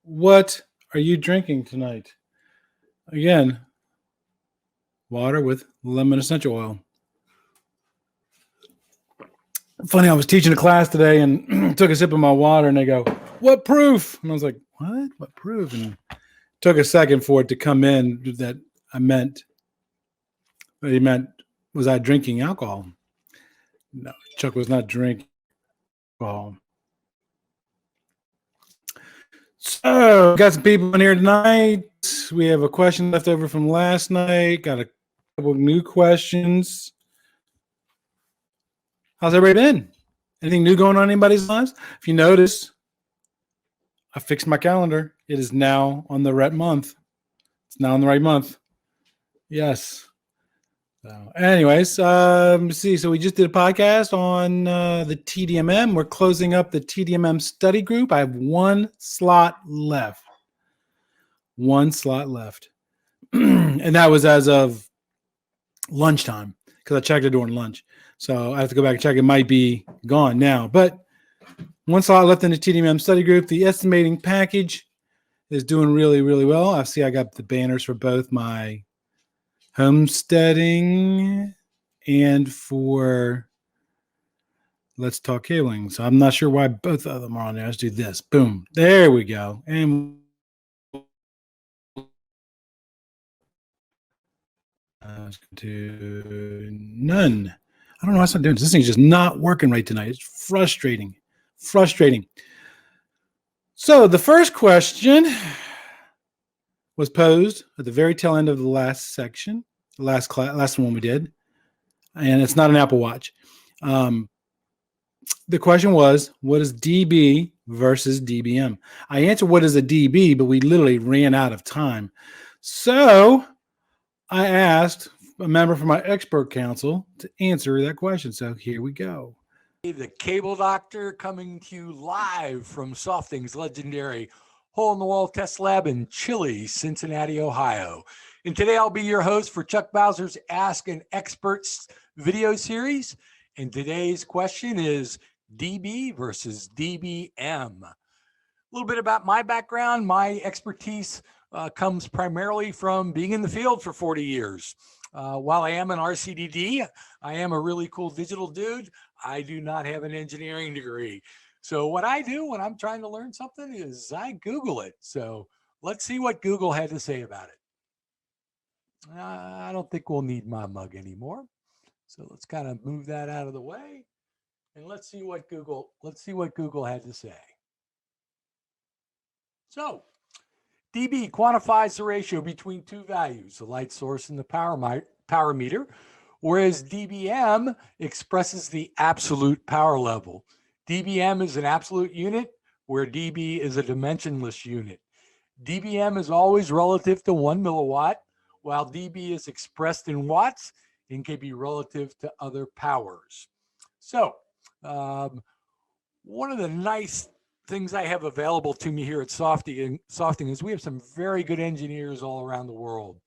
What are you drinking tonight? Again, water with lemon essential oil. Funny, I was teaching a class today and took a sip of my water and they go, "What proof?" And I was like, "What? What proof?" And took a second for it to come in that he meant, was I drinking alcohol? No, Chuck was not drinking alcohol. So, got some people in here tonight. We have a question left over from last night. Got a couple new questions. How's everybody been? Anything new going on in anybody's lives? If you notice, I fixed my calendar. It is now on the right month. It's now in the right month. Yes. So, anyways, see. So we just did a podcast on the TDMM. We're closing up the TDMM study group. I have one slot left. One slot left. And that was as of lunchtime because I checked it during lunch. So I have to go back and check. It might be gone now. But one slot left in the TDMM study group. The estimating package is doing really, really well. I got the banners for both my homesteading and for Let's Talk Cabling. So I'm not sure why both of them are on there. Let's do this. Boom. There we go. And to none. I don't know why it's not doing this. This thing's just not working right tonight. It's frustrating. So the first question was posed at the very tail end of the last section, the last one we did, and it's not an Apple Watch. The question was, what is dB versus dBm? I answered what is a dB, but we literally ran out of time. So I asked a member from my expert council to answer that question. So here we go. The Cable Doctor coming to you live from Softing's legendary hole-in-the-wall test lab in chilly Cincinnati, Ohio. And today I'll be your host for Chuck Bowser's Ask an Experts video series. And today's question is dB versus dBm. A little bit about my background. My expertise comes primarily from being in the field for 40 years. While I am an RCDD, I am a really cool digital dude. I do not have an engineering degree. So what I do when I'm trying to learn something is I Google it. So let's see what Google had to say about it. I don't think we'll need my mug anymore. So let's kind of move that out of the way. And let's see what Google had to say. So dB quantifies the ratio between two values, the light source and the power meter, whereas dBm expresses the absolute power level. dBm is an absolute unit, where dB is a dimensionless unit. dBm is always relative to 1 milliwatt, while dB is expressed in watts and can be relative to other powers. So one of the nice things I have available to me here at Softing is we have some very good engineers all around the world.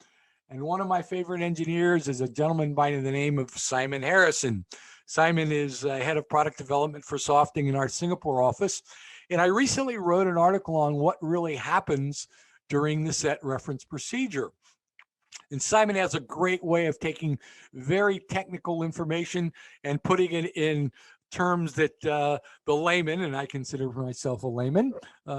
And one of my favorite engineers is a gentleman by the name of Simon Harrison. Simon is head of product development for Softing in our Singapore office. And I recently wrote an article on what really happens during the set reference procedure. And Simon has a great way of taking very technical information and putting it in terms that the layman, and I consider myself a layman,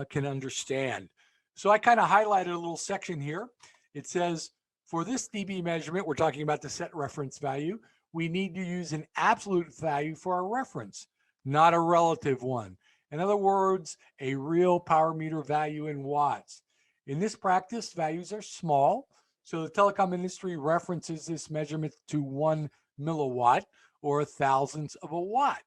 can understand. So I kind of highlighted a little section here. It says, for this dB measurement, we're talking about the set reference value, we need to use an absolute value for our reference, not a relative one. In other words, a real power meter value in watts. In this practice, values are small. So the telecom industry references this measurement to 1 milliwatt or a thousandth of a watt.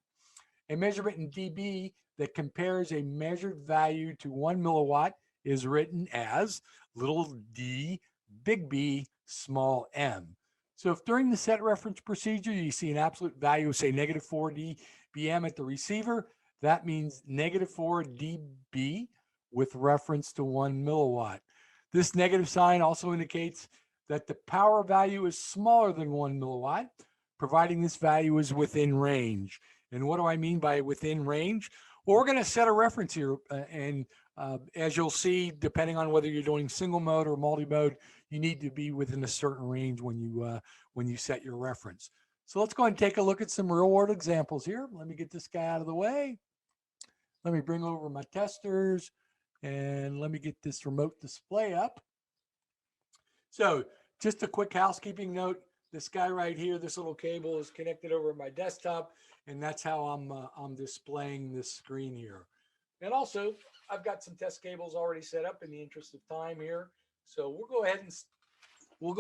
A measurement in dB that compares a measured value to 1 milliwatt is written as little d, big B, small m. So if during the set reference procedure, you see an absolute value of say -4 dBm at the receiver, that means -4 dB with reference to 1 milliwatt. This negative sign also indicates that the power value is smaller than 1 milliwatt, providing this value is within range. And what do I mean by within range? Well, we're going to set a reference here, and As you'll see, depending on whether you're doing single mode or multi-mode, you need to be within a certain range when you set your reference. So let's go ahead and take a look at some real world examples here. Let me get this guy out of the way. Let me bring over my testers and let me get this remote display up. So just a quick housekeeping note, this guy right here, this little cable is connected over my desktop, and that's how I'm displaying this screen here. And also, I've got some test cables already set up in the interest of time here. So we'll go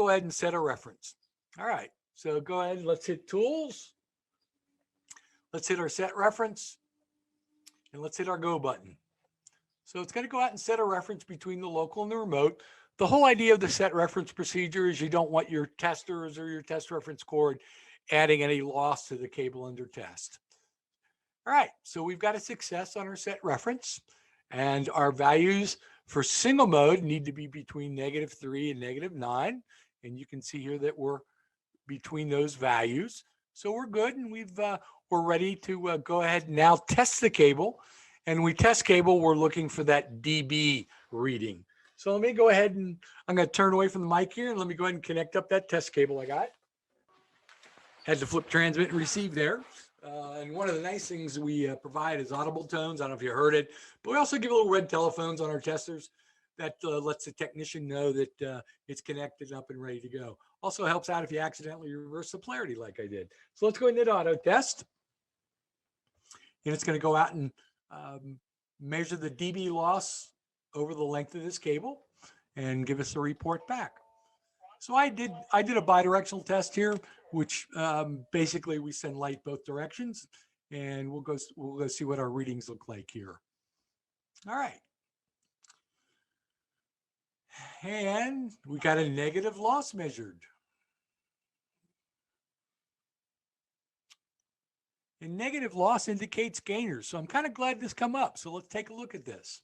ahead and set a reference. All right, so go ahead and let's hit tools. Let's hit our set reference, and let's hit our go button. So it's going to go out and set a reference between the local and the remote. The whole idea of the set reference procedure is you don't want your testers or your test reference cord adding any loss to the cable under test. All right, so we've got a success on our set reference, and our values for single mode need to be between -3 and -9. And you can see here that we're between those values. So we're good, and we're ready to go ahead and now test the cable. And we test cable, we're looking for that dB reading. So let me go ahead and I'm going to turn away from the mic here, and let me go ahead and connect up that test cable I got. Had to flip transmit and receive there. And one of the nice things we provide is audible tones. I don't know if you heard it, but we also give little red telephones on our testers that lets the technician know that it's connected up and ready to go. Also helps out if you accidentally reverse the polarity like I did. So let's go ahead and hit auto test. And it's going to go out and measure the dB loss over the length of this cable and give us a report back. So I did a bidirectional test here, which basically we send light both directions, and we'll go see what our readings look like here. All right. And we got a negative loss measured. And negative loss indicates gainers. So I'm kind of glad this come up. So let's take a look at this.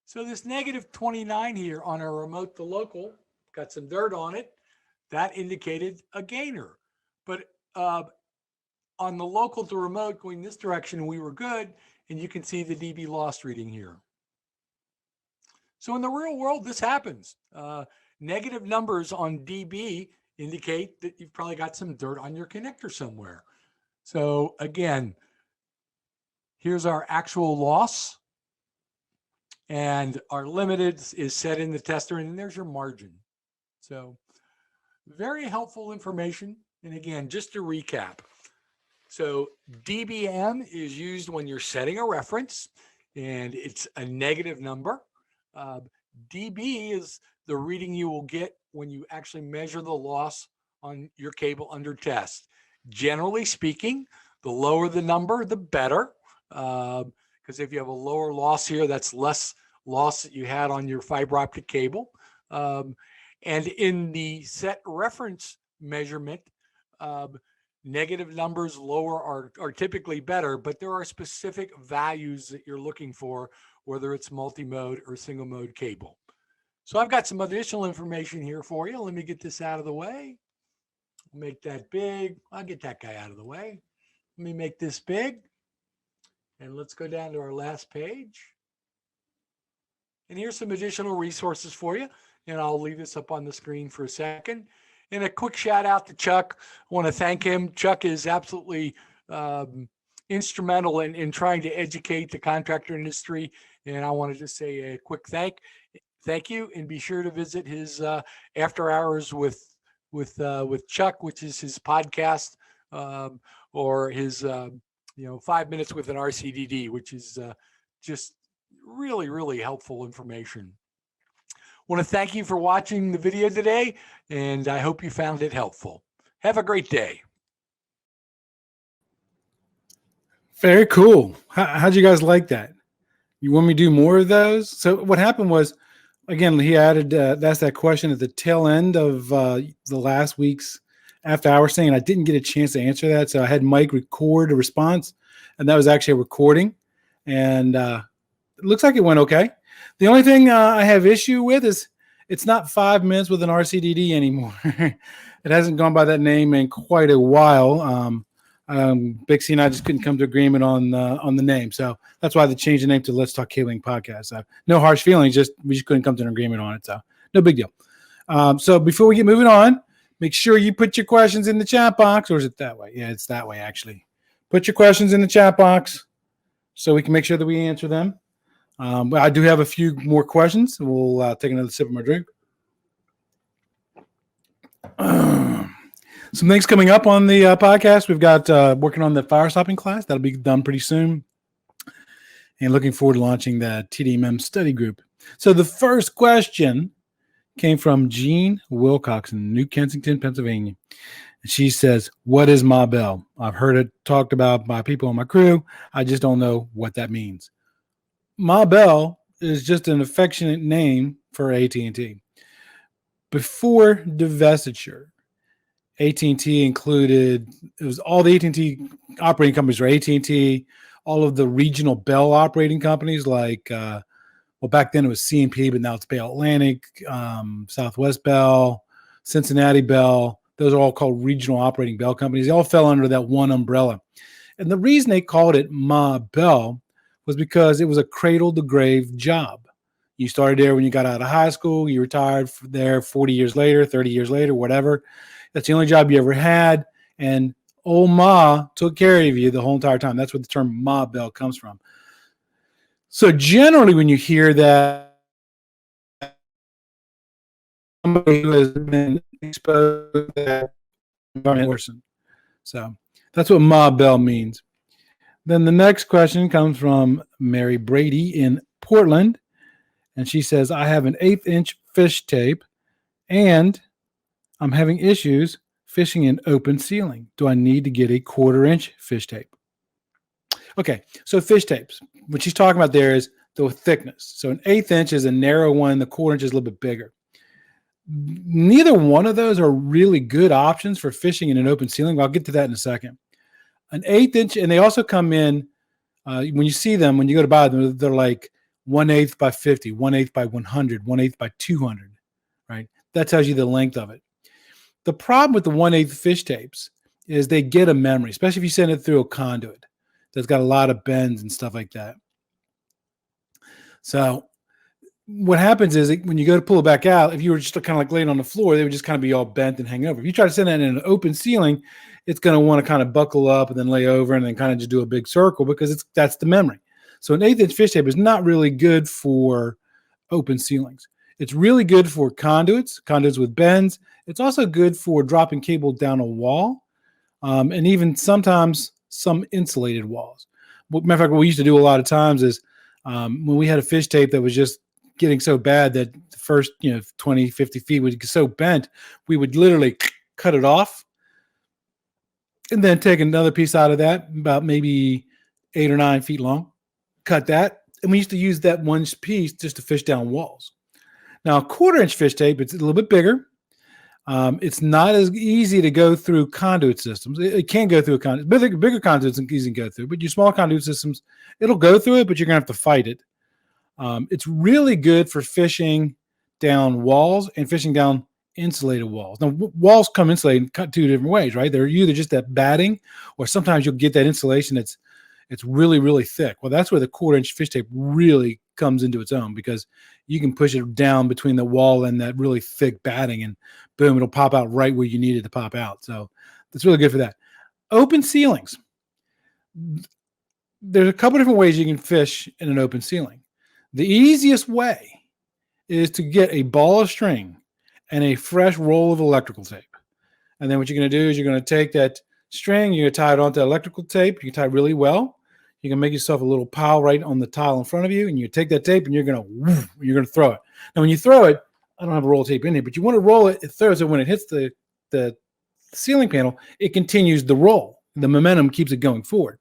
So this -29 here on our remote to local, got some dirt on it. That indicated a gainer. But on the local to remote going this direction, we were good. And you can see the dB loss reading here. So in the real world, this happens. Negative numbers on dB indicate that you've probably got some dirt on your connector somewhere. So again, here's our actual loss. And our limited is set in the tester, and then there's your margin. So very helpful information. And again, just to recap. So dBm is used when you're setting a reference, and it's a negative number. dB is the reading you will get when you actually measure the loss on your cable under test. Generally speaking, the lower the number, the better. Because if you have a lower loss here, that's less loss that you had on your fiber optic cable. And in the set reference measurement, negative numbers lower are typically better, but there are specific values that you're looking for, whether it's multi-mode or single mode cable. So I've got some additional information here for you. Let me get this out of the way. Make that big. I'll get that guy out of the way. Let me make this big. And let's go down to our last page. And here's some additional resources for you. And I'll leave this up on the screen for a second. And a quick shout out to Chuck. I want to thank him. Chuck is absolutely instrumental in trying to educate the contractor industry. And I wanted to say a quick thank you. And be sure to visit his After Hours with Chuck, which is his podcast, or his 5 minutes with an RCDD, which is just really, really helpful information. I want to thank you for watching the video today, and I hope you found it helpful. Have a great day. Very cool. How'd you guys like that? You want me to do more of those? So what happened was, again, he added, that's that question at the tail end of the last week's After Hours thing, and I didn't get a chance to answer that. So I had Mike record a response, and that was actually a recording. And it looks like it went okay. The only thing I have issue with is it's not 5 minutes with an RCDD anymore. It hasn't gone by that name in quite a while. Bixie and I just couldn't come to agreement on the name. So that's why they changed the name to Let's Talk Cabling Podcast. So no harsh feelings, we just couldn't come to an agreement on it. So no big deal. So before we get moving on, make sure you put your questions in the chat box. Or is it that way? Yeah, it's that way, actually. Put your questions in the chat box so we can make sure that we answer them. But I do have a few more questions. We'll take another sip of my drink. Some things coming up on the podcast. We've got working on the fire stopping class. That'll be done pretty soon. And looking forward to launching the TDMM study group. So the first question came from Jean Wilcox in New Kensington, Pennsylvania. And she says, what is Ma Bell? I've heard it talked about by people on my crew. I just don't know what that means. Ma Bell is just an affectionate name for AT&T. Before divestiture, AT&T included, it was all the AT&T operating companies were AT&T, all of the regional Bell operating companies like, back then it was C&P, but now it's Bell Atlantic, Southwest Bell, Cincinnati Bell. Those are all called regional operating Bell companies. They all fell under that one umbrella. And the reason they called it Ma Bell was because it was a cradle-to-grave job. You started there when you got out of high school. You retired there 40 years later, 30 years later, whatever. That's the only job you ever had. And old Ma took care of you the whole entire time. That's where the term Ma Bell comes from. So generally when you hear that, somebody who has been exposed to that person. So that's what Ma Bell means. Then the next question comes from Mary Brady in Portland. And she says, I have an 1/8-inch fish tape and I'm having issues fishing in open ceiling. Do I need to get a 1/4-inch fish tape? Okay, so fish tapes. What she's talking about there is the thickness. So an 1/8 inch is a narrow one. The 1/4 inch is a little bit bigger. Neither one of those are really good options for fishing in an open ceiling. I'll get to that in a second. An 1/8 inch, and they also come in, when you see them, when you go to buy them, they're like 1/8 by 50, 1/8 by 100, 1/8 by 200, right? That tells you the length of it. The problem with the 1/8 fish tapes is they get a memory, especially if you send it through a conduit that's got a lot of bends and stuff like that. So what happens is when you go to pull it back out, if you were just kind of like laying on the floor, they would just kind of be all bent and hang over. If you try to send that in an open ceiling, it's going to want to kind of buckle up and then lay over and then kind of just do a big circle because that's the memory. So an 1/8 inch fish tape is not really good for open ceilings. It's really good for conduits with bends. It's also good for dropping cable down a wall, and even sometimes some insulated walls. Matter of fact, what we used to do a lot of times is when we had a fish tape that was just getting so bad that the first 20, 50 feet would get so bent, we would literally cut it off and then take another piece out of that, about maybe 8 or 9 feet long, cut that. And we used to use that one piece just to fish down walls. Now, a 1/4-inch fish tape, it's a little bit bigger. It's not as easy to go through conduit systems. It can go through a conduit. Bigger conduits are easy to go through, but your small conduit systems, it'll go through it, but you're going to have to fight it. It's really good for fishing down walls and fishing down insulated walls. Now, walls come insulated in 2 different ways, right? They're either just that batting, or sometimes you'll get that insulation that's really, really thick. Well, that's where the 1/4-inch fish tape really comes into its own, because you can push it down between the wall and that really thick batting, and boom, it'll pop out right where you need it to pop out. So that's really good for that. Open ceilings. There's a couple different ways you can fish in an open ceiling. The easiest way is to get a ball of string and a fresh roll of electrical tape. And then what you're going to do is you're going to take that string, you're going to tie it onto electrical tape. You can tie it really well. You can make yourself a little pile right on the tile in front of you, and you take that tape and you're going to throw it. Now, when you throw it, I don't have a roll of tape in here, but you want to roll it, throw it so when it hits the ceiling panel, it continues the roll. The momentum keeps it going forward.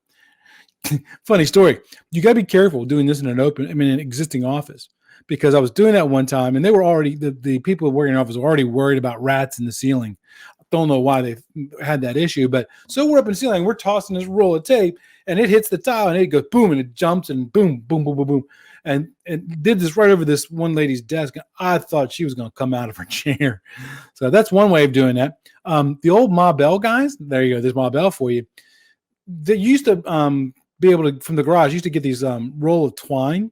Funny story. You got to be careful doing this in an existing office, because I was doing that one time and they were already, the people working in the office were already worried about rats in the ceiling. I don't know why they had that issue, but so we're up in the ceiling, we're tossing this roll of tape and it hits the tile and it goes boom, and it jumps and boom, boom, boom, boom, boom. And did this right over this one lady's desk. I thought she was going to come out of her chair. So that's one way of doing that. The old Ma Bell guys, there you go. There's Ma Bell for you. they used to be able to, from the garage, used to get these roll of twine.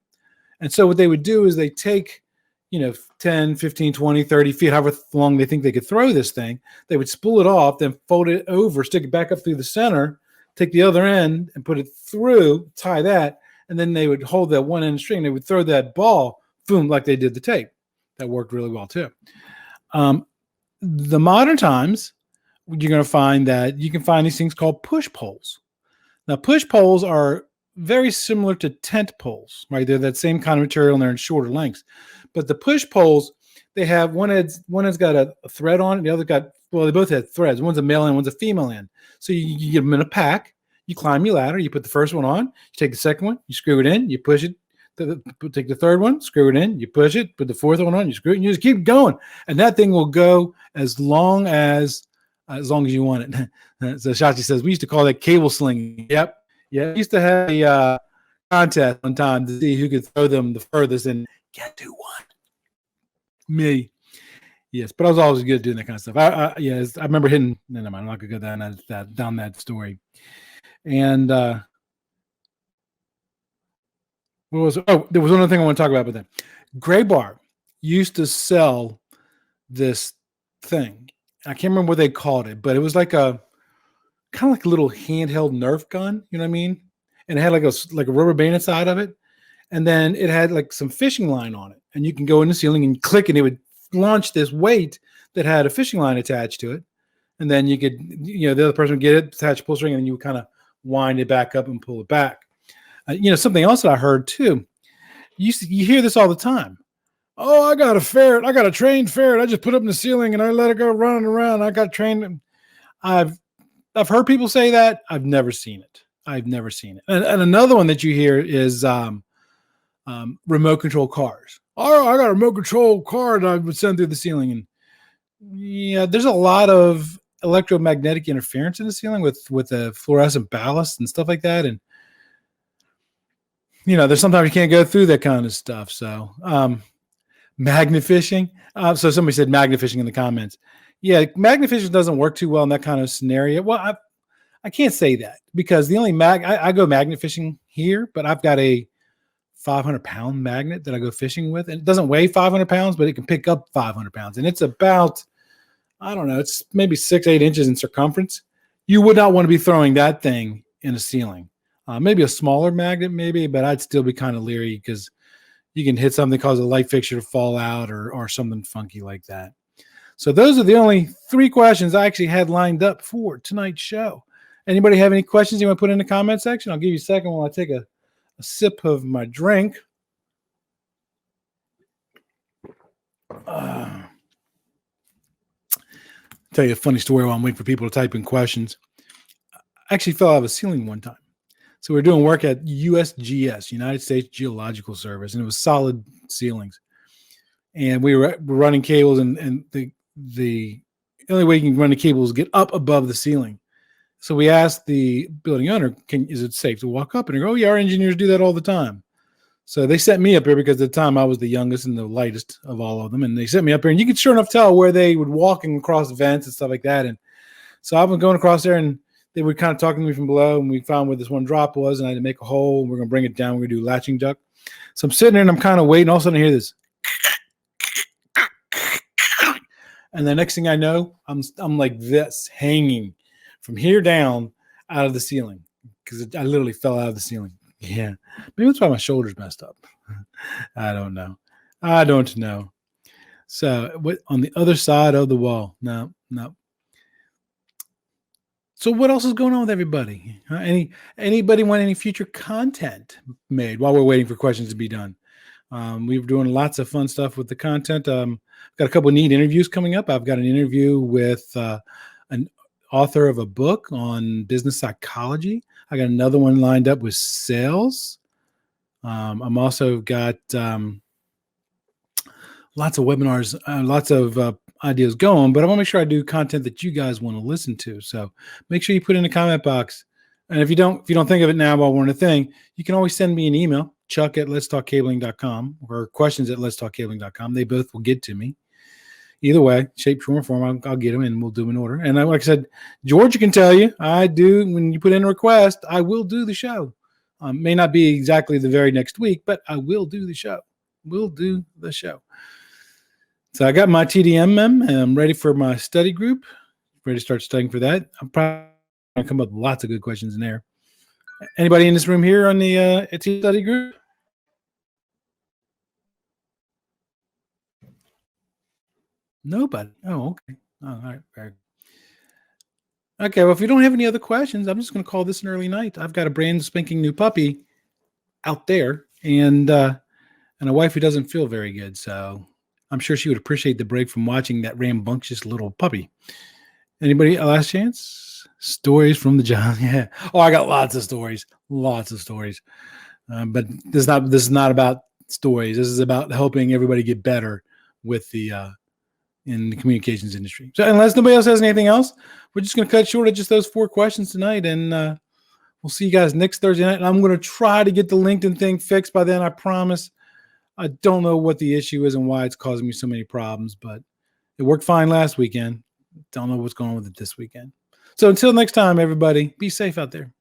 And so what they would do is they take, 10, 15, 20, 30 feet, however long they think they could throw this thing. They would spool it off, then fold it over, stick it back up through the center, take the other end and put it through, tie that, and then they would hold that one end string. They would throw that ball, boom, like they did the tape. That worked really well too. The modern times, you're going to find that you can find these things called push poles. Now, push poles are very similar to tent poles, right? They're that same kind of material and they're in shorter lengths. But the push poles, they have one has got a thread on it, the other they both have threads. One's a male end, one's a female end. So you get them in a pack, you climb your ladder, you put the first one on, you take the second one, you screw it in, you push it, take the third one, screw it in, you push it, put the fourth one on, you screw it, and you just keep going. And that thing will go as long as you want it. So Shachi says, we used to call that cable slinging. Yep. Yeah. We used to have a contest one time to see who could throw them the furthest, and guess who won? Me. Yes. But I was always good at doing that kind of stuff. I remember hitting, no, I'm not going to go down that story. And there was one other thing I want to talk about with that. Gray Bar used to sell this thing. I can't remember what they called it, but it was like a kind of like a little handheld Nerf gun, you know what I mean? And it had like a rubber band inside of it. And then it had like some fishing line on it. And you can go in the ceiling and click, and it would launch this weight that had a fishing line attached to it. And then you could, the other person would get it, attach a pull string, and you would kind of wind it back up and pull it back. Something else that I heard too, you hear this all the time. Oh, I got a ferret. I got a trained ferret. I just put it up in the ceiling and I let it go running around. I got trained. I've heard people say that. I've never seen it. And another one that you hear is remote control cars. Oh, I got a remote control car that I would send through the ceiling. And yeah, there's a lot of electromagnetic interference in the ceiling with the fluorescent ballast and stuff like that. And there's sometimes you can't go through that kind of stuff. So magnet fishing. So somebody said magnet fishing in the comments. Yeah, magnet fishing doesn't work too well in that kind of scenario. Well, I can't say that because the only I go magnet fishing here, but I've got a 500-pound magnet that I go fishing with, and it doesn't weigh 500 pounds, but it can pick up 500 pounds, and it's about, I don't know, it's maybe 6-8 inches in circumference. You would not want to be throwing that thing in a ceiling. Maybe a smaller magnet, maybe, but I'd still be kind of leery because you can hit something, cause a light fixture to fall out or something funky like that. So those are the only 3 questions I actually had lined up for tonight's show. Anybody have any questions you want to put in the comment section? I'll give you a second while I take a sip of my drink. Tell you a funny story while I'm waiting for people to type in questions. I actually fell out of a ceiling one time. So we were doing work at USGS, United States Geological Service, and it was solid ceilings. And we were running cables, and the only way you can run the cable is get up above the ceiling. So we asked the building owner, is it safe to walk up? And they go, oh, yeah, our engineers do that all the time. So they sent me up here because at the time I was the youngest and the lightest of all of them. And they sent me up here, and you could sure enough tell where they would walking across vents and stuff like that. And so I was going across there, and they were kind of talking to me from below, and we found where this one drop was, and I had to make a hole. We're going to bring it down. We're going to do latching duct. So I'm sitting there, and I'm kind of waiting. All of a sudden I hear this. And the next thing I know, I'm like this, hanging from here down out of the ceiling because I literally fell out of the ceiling. Yeah. Maybe that's why my shoulder's messed up. I don't know. So on the other side of the wall. No. So what else is going on with everybody? Anybody want any future content made while we're waiting for questions to be done? We're doing lots of fun stuff with the content. I've got a couple of neat interviews coming up. I've got an interview with an author of a book on business psychology. I got another one lined up with sales. I'm also got lots of webinars, lots of ideas going, but I want to make sure I do content that you guys want to listen to. So make sure you put in the comment box. And if you don't think of it now while we're on a thing, you can always send me an email, chuck@letstalkcabling.com, or questions@letstalkcabling.com. They both will get to me. either way, shape, form, or form, I'll get them and we'll do them in order. And like I said, Georgia can tell you, I do, when you put in a request, I will do the show. May not be exactly the very next week, but I will do the show. We'll do the show. So I got my TDMM and I'm ready for my study group. Ready to start studying for that. I'm probably going to come up with lots of good questions in there. Anybody in this room here on the study group? Nobody. Oh, okay. Oh, all right. Very good. Okay. Well, if you don't have any other questions, I'm just going to call this an early night. I've got a brand spanking new puppy out there, and a wife who doesn't feel very good. So I'm sure she would appreciate the break from watching that rambunctious little puppy. Anybody? Last chance? Stories from the John. Yeah. Oh, I got lots of stories. Lots of stories. But this is not about stories. This is about helping everybody get better with the in the communications industry. So unless nobody else has anything else, we're just going to cut short at just those 4 questions tonight, and we'll see you guys next Thursday night. And I'm going to try to get the LinkedIn thing fixed by then. I promise. I don't know what the issue is and why it's causing me so many problems, but it worked fine last weekend. Don't know what's going on with it this weekend. So until next time, everybody, be safe out there.